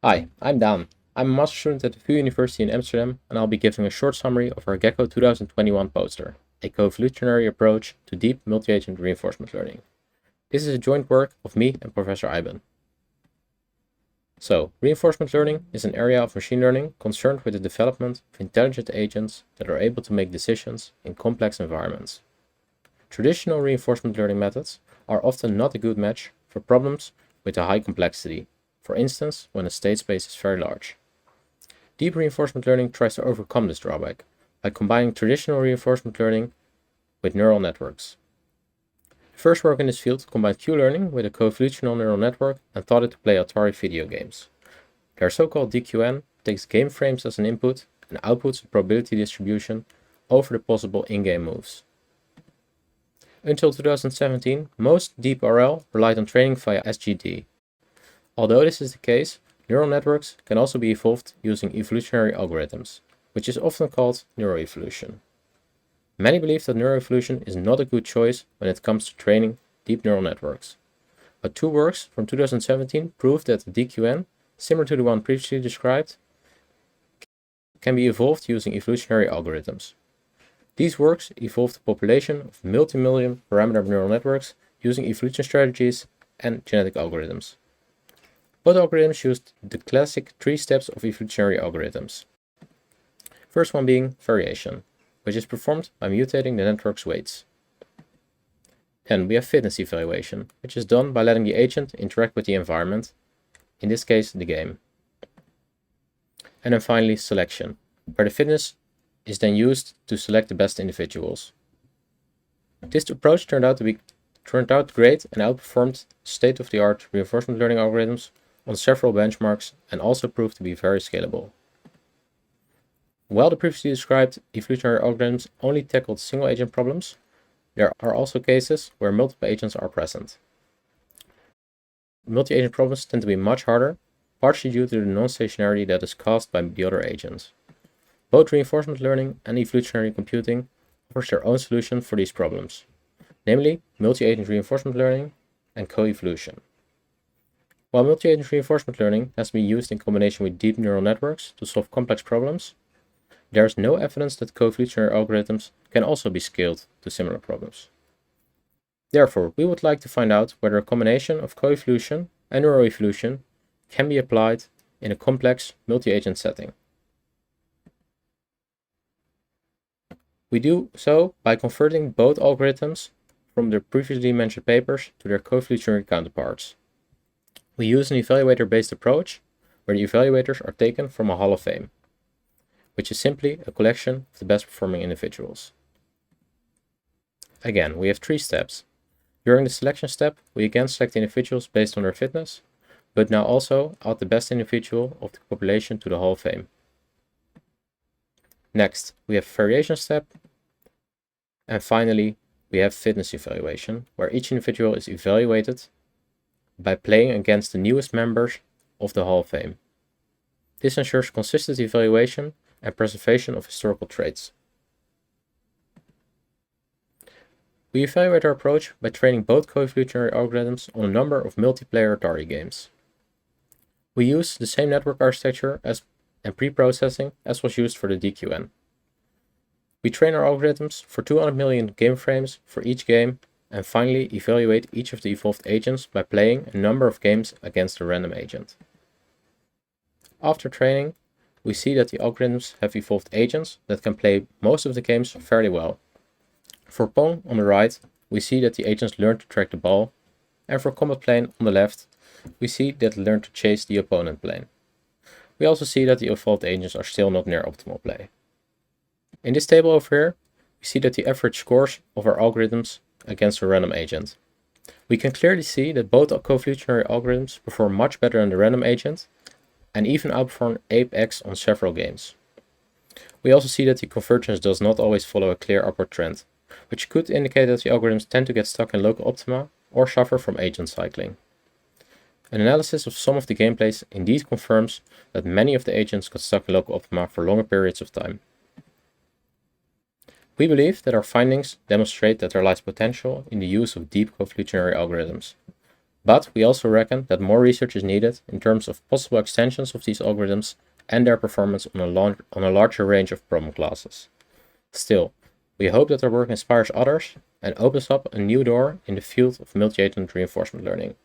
Hi, I'm Daan. I'm a master student at the VU University in Amsterdam, and I'll be giving a short summary of our GECCO2021 poster, a coevolutionary approach to deep multi-agent reinforcement learning. This is a joint work of me and Professor Eiben. So, reinforcement learning is an area of machine learning concerned with the development of intelligent agents that are able to make decisions in complex environments. Traditional reinforcement learning methods are often not a good match for problems with a high complexity, for instance when a state space is very large. Deep reinforcement learning tries to overcome this drawback by combining traditional reinforcement learning with neural networks. The first work in this field combined Q-learning with a coevolutional neural network and taught it to play Atari video games. Their so-called DQN takes game frames as an input and outputs a probability distribution over the possible in-game moves. Until 2017, most deep RL relied on training via SGD. Although this is the case, neural networks can also be evolved using evolutionary algorithms, which is often called neuroevolution. Many believe that neuroevolution is not a good choice when it comes to training deep neural networks. But two works from 2017 prove that the DQN, similar to the one previously described, can be evolved using evolutionary algorithms. These works evolved a population of multi-million parameter neural networks using evolution strategies and genetic algorithms. Both algorithms used the classic three steps of evolutionary algorithms. First one being variation, which is performed by mutating the network's weights. Then we have fitness evaluation, which is done by letting the agent interact with the environment, in this case the game. And then finally selection, where the fitness is then used to select the best individuals. This approach turned out great and outperformed state-of-the-art reinforcement learning algorithms on several benchmarks and also proved to be very scalable. While the previously described evolutionary algorithms only tackled single agent problems, there are also cases where multiple agents are present. Multi-agent problems tend to be much harder, partially due to the non-stationarity that is caused by the other agents. Both reinforcement learning and evolutionary computing offers their own solution for these problems, namely multi-agent reinforcement learning and coevolution. While multi-agent reinforcement learning has been used in combination with deep neural networks to solve complex problems, there is no evidence that coevolutionary algorithms can also be scaled to similar problems. Therefore, we would like to find out whether a combination of coevolution and neuroevolution can be applied in a complex multi-agent setting. We do so by converting both algorithms from the previously mentioned papers to their coevolutionary counterparts. We use an evaluator-based approach, where the evaluators are taken from a Hall of Fame, which is simply a collection of the best performing individuals. Again, we have three steps. During the selection step, we again select the individuals based on their fitness, but now also add the best individual of the population to the Hall of Fame. Next, we have variation step, and finally, we have fitness evaluation, where each individual is evaluated by playing against the newest members of the Hall of Fame. This ensures consistent evaluation and preservation of historical traits. We evaluate our approach by training both coevolutionary algorithms on a number of multiplayer Atari games. We use the same network architecture and pre-processing as was used for the DQN. We train our algorithms for 200 million game frames for each game, and finally evaluate each of the evolved agents by playing a number of games against a random agent. After training, we see that the algorithms have evolved agents that can play most of the games fairly well. For Pong on the right, we see that the agents learn to track the ball, and for Combat Plane on the left, we see that they learn to chase the opponent plane. We also see that the evolved agents are still not near optimal play. In this table over here, we see that the average scores of our algorithms against a random agent. We can clearly see that both coevolutionary algorithms perform much better than the random agent and even outperform Ape-X on several games. We also see that the convergence does not always follow a clear upward trend, which could indicate that the algorithms tend to get stuck in local optima or suffer from agent cycling. An analysis of some of the gameplays indeed confirms that many of the agents got stuck in local optima for longer periods of time. We believe that our findings demonstrate that there lies potential in the use of deep coevolutionary algorithms. But we also reckon that more research is needed in terms of possible extensions of these algorithms and their performance on a larger range of problem classes. Still, we hope that our work inspires others and opens up a new door in the field of multi-agent reinforcement learning.